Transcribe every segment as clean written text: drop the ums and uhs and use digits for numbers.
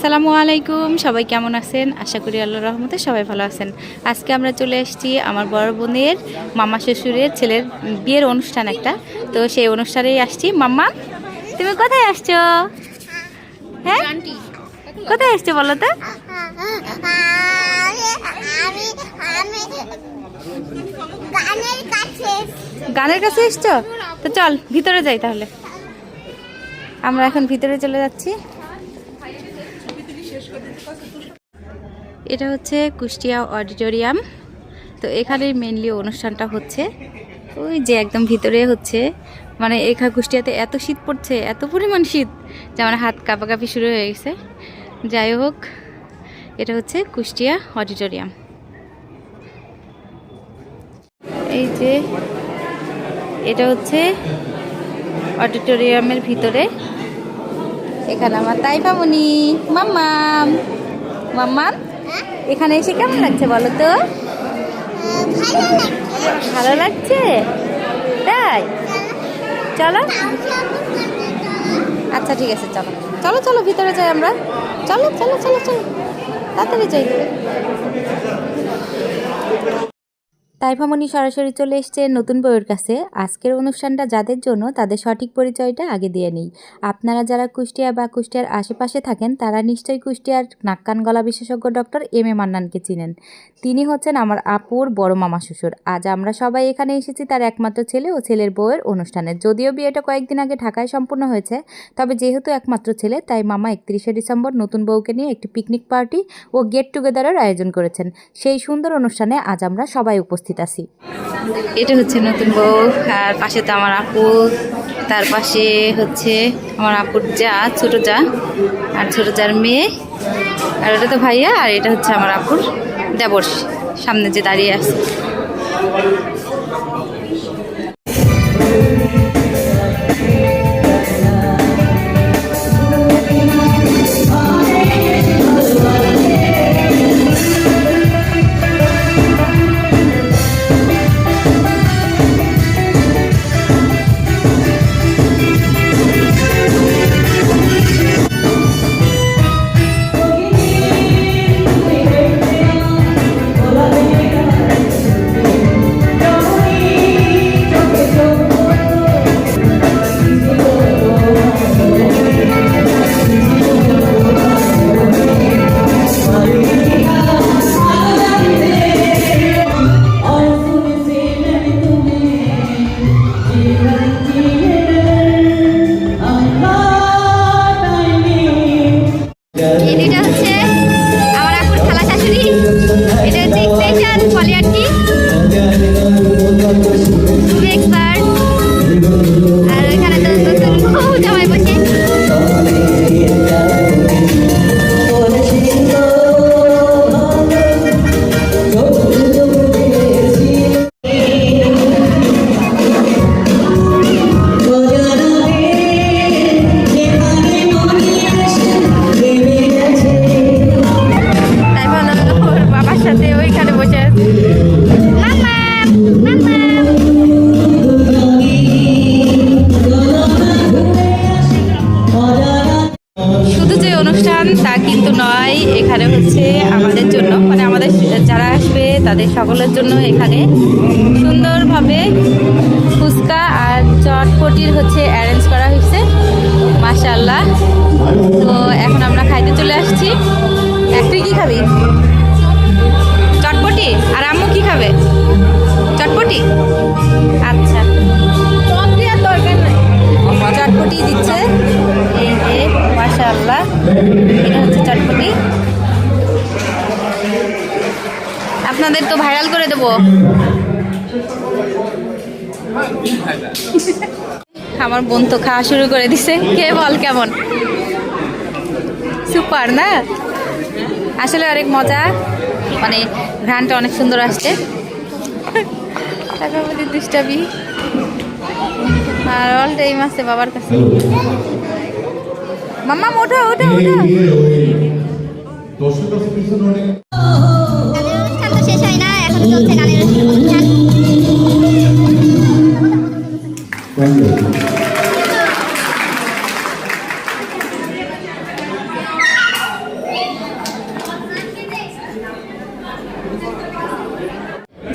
আসসালামু আলাইকুম, সবাই কেমন আছেন? আশা করি আল্লাহর রহমতে সবাই ভালো আছেন। আজকে আমরা চলে এসেছি আমার বড় বোনের মামা শ্বশুরের ছেলের বিয়ের অনুষ্ঠান একটা। তো সেই অনুষ্ঠানেই আসছি। মাম্মা, তুমি কোথায় আসছো? হ্যাঁ, কোথায় আসছো বলো তো? গানের কাছে এসছো? তো চল ভিতরে যাই তাহলে। আমরা এখন ভিতরে চলে যাচ্ছি। এটা হচ্ছে কুষ্টিয়া অডিটোরিয়াম। তো এখানে মেনলি অনুষ্ঠানটা হচ্ছে ওই যে একদম ভিতরে হচ্ছে। মানে এখানে কুষ্টিয়াতে এত শীত পড়ছে, এত পরিমাণ শীত যে আমার হাত কাঁপাকাঁপি শুরু হয়ে গেছে। যাই হোক, এটা হচ্ছে কুষ্টিয়া অডিটোরিয়াম। এই যে এটা হচ্ছে অডিটোরিয়ামের ভিতরে। এখানে আমার তাইফামণি, মাম্মাম মাম্মাম। এখানে এসে কেমন লাগছে বলো তো? ভালো লাগছে, তাই? চলো, আচ্ছা ঠিক আছে, চলো চলো চলো ভিতরে যাই আমরা। চলো চলো চলো চলো, তাড়াতাড়ি যাই। তাইফামণি সরাসরি চলে এসছে নতুন বউয়ের কাছে। আজকের অনুষ্ঠানটা যাদের জন্য তাদের সঠিক পরিচয়টা আগে দিয়ে নিই। আপনারা যারা কুষ্টিয়া বা কুষ্টিয়ার আশেপাশে থাকেন তারা নিশ্চয়ই কুষ্টিয়ার নাক কান গলা বিশেষজ্ঞ ডক্টর এম এ মান্নানকে চিনেন। তিনি হচ্ছেন আমার আপুর বড় মামা শ্বশুর। আজ আমরা সবাই এখানে এসেছি তার একমাত্র ছেলে ও ছেলের বউয়ের অনুষ্ঠানে। যদিও বিয়েটা কয়েকদিন আগে ঢাকায় সম্পূর্ণ হয়েছে, তবে যেহেতু একমাত্র ছেলে তাই মামা 31শে ডিসেম্বর নতুন বউকে নিয়ে একটি পিকনিক পার্টি ও গেট টুগেদারের আয়োজন করেছেন। সেই সুন্দর অনুষ্ঠানে আজ আমরা সবাই উপস্থিত আছি। এটা হচ্ছে নতুন বউ, আর পাশে তো আমার আপু, তার পাশে হচ্ছে আমার আপুর যা, ছোট যা, আর ছোট যার মেয়ে, আর ওটা তো ভাইয়া, আর এটা হচ্ছে আমার আপুর দেবর সামনে যে দাঁড়িয়ে আছে। এটা হচ্ছে আমার আপুর খালা শাশুড়ি, এটা হচ্ছে স্পেশাল পলিয়ারটি, খুবই এক্সপার্ট। আর ওইখানে তো নতুন বউ জামাই বসে। শুধু যে অনুষ্ঠান তা কিন্তু নয়, এখানে হচ্ছে আমাদের জন্য, মানে আমাদের যারা আসবে তাদের সকলের জন্য এখানে সুন্দরভাবে ফুচকা আর চটপটির হচ্ছে অ্যারেঞ্জ করা হয়েছে, মাশাআল্লাহ। তো এখন আমরা খাইতে চলে আসছি। তুই কি খাবি? চটপটি। আর আম্মু কি খাবে? চটপটি। আচ্ছা, চটপটি দিচ্ছে, এই যে মাশাআল্লাহ, এটা হচ্ছে চটপটি। আপনাদের তো ভাইরাল করে দেবো। আমার বোন তো খাওয়া শুরু করে দিছে। কে বল কেমন? সুপার না? আসলে অনেক মজা, মানে ঘ্রাণটা অনেক সুন্দর আসছে। তারপর আমাদের দুষ্টাবি আর অল টাইম আছে বাবার কাছে। মাম্মা ওঠো ওঠো ওঠো। অনুষ্ঠান তো শেষ হয় না, এখন চলছে গানের অনুষ্ঠান।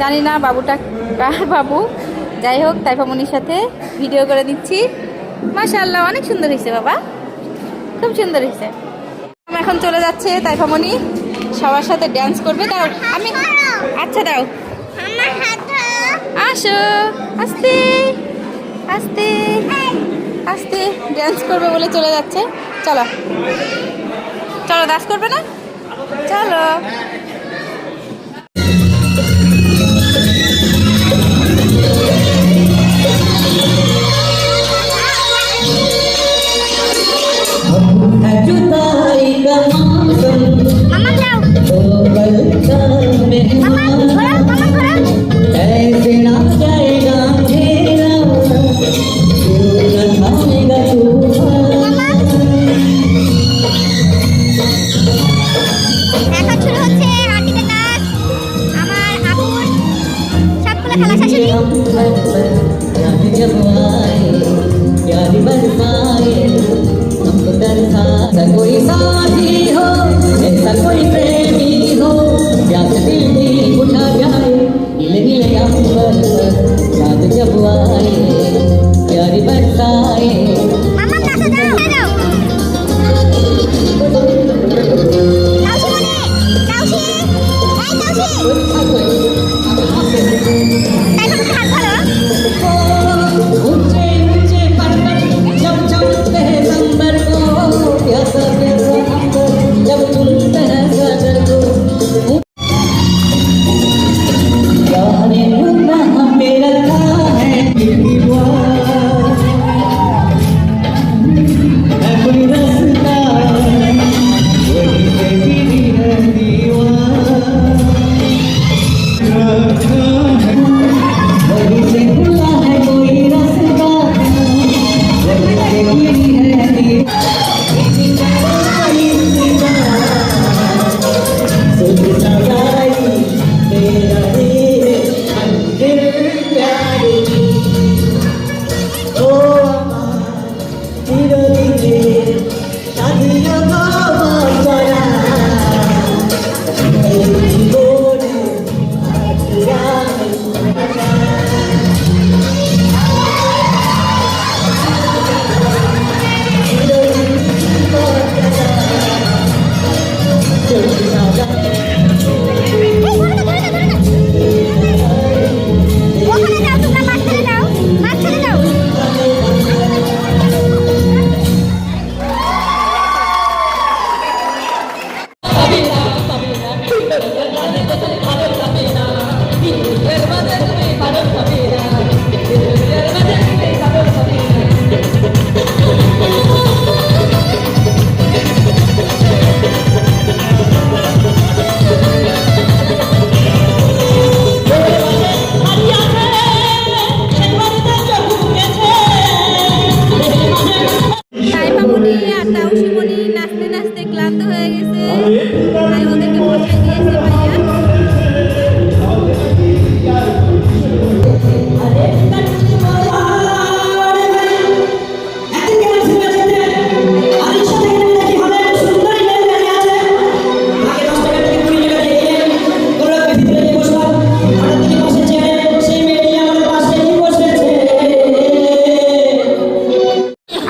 জানি না বাবুটা কার বাবু। যাই হোক, তাইফামনির সাথে ভিডিও করে দিচ্ছি। মাশাআল্লাহ, অনেক সুন্দর হয়েছে বাবা, খুব সুন্দর হয়েছে। এখন চলে যাচ্ছে তাইফামনি, সবার সাথে ড্যান্স করবে। দাও আমি, আচ্ছা দাও, আসো, আস্তে আস্তে আস্তে ড্যান্স করবে বলে চলে যাচ্ছে। চলো চলো, ডান্স করবে না? চলো। कोई साथी हो ऐसा कोई प्रेमी हो प्यास दिल की उठा जाए नीले नीले अंबर पर चाँद जब आए प्यारी बरसाए।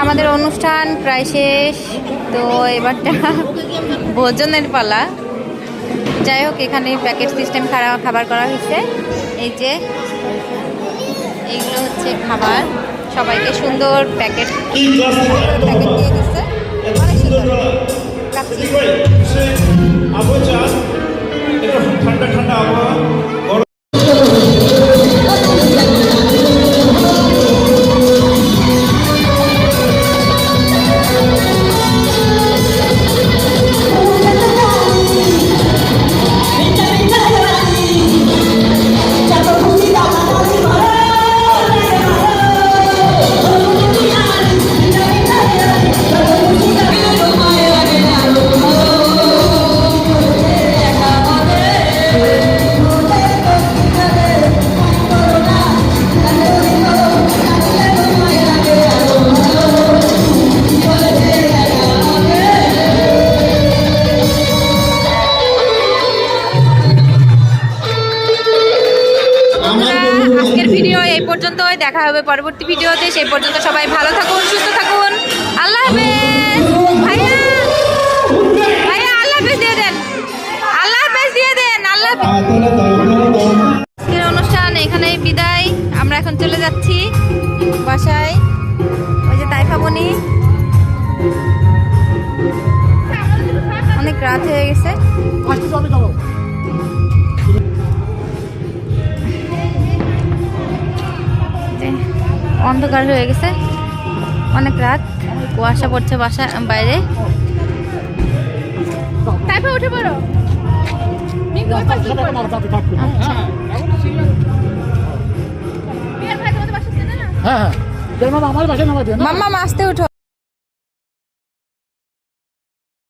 আমাদের অনুষ্ঠান প্রায় শেষ, তো এবারটা ভোজনের পালা। যাই হোক, এখানে প্যাকেট সিস্টেম খাবার করা হয়েছে। এই যে এইগুলো হচ্ছে খাবার, সবাইকে সুন্দর প্যাকেট দিয়ে দিচ্ছে, অনেক সুন্দর। ঠান্ডা ঠান্ডা আবহাওয়া। দেখা হবে পরবর্তী ভিডিওতে। সেই পর্যন্ত সবাই ভালো থাকুন, সুস্থ থাকুন। আল্লাহ হাফেজ। ভাইয়া ভাইয়া আল্লাহ হাফেজ দিয়ে দেন, আল্লাহ হাফেজ দিয়ে দেন। আল্লাহ আজকের অনুষ্ঠান এখানেই বিদায়। আমরা এখন চলে যাচ্ছি বাসায়। ওই যে তাইফা বনি, অনেক রাত হয়ে গেছে। অন্ধকার হয়ে গেছে, অনেক রাত, কুয়াশা পড়ছে বাসা বাইরে। তাইফা উঠে পড়ো। হ্যাঁ হ্যাঁ, আমার বাসায় নামাই দেন। মাম্মা আসতে উঠো।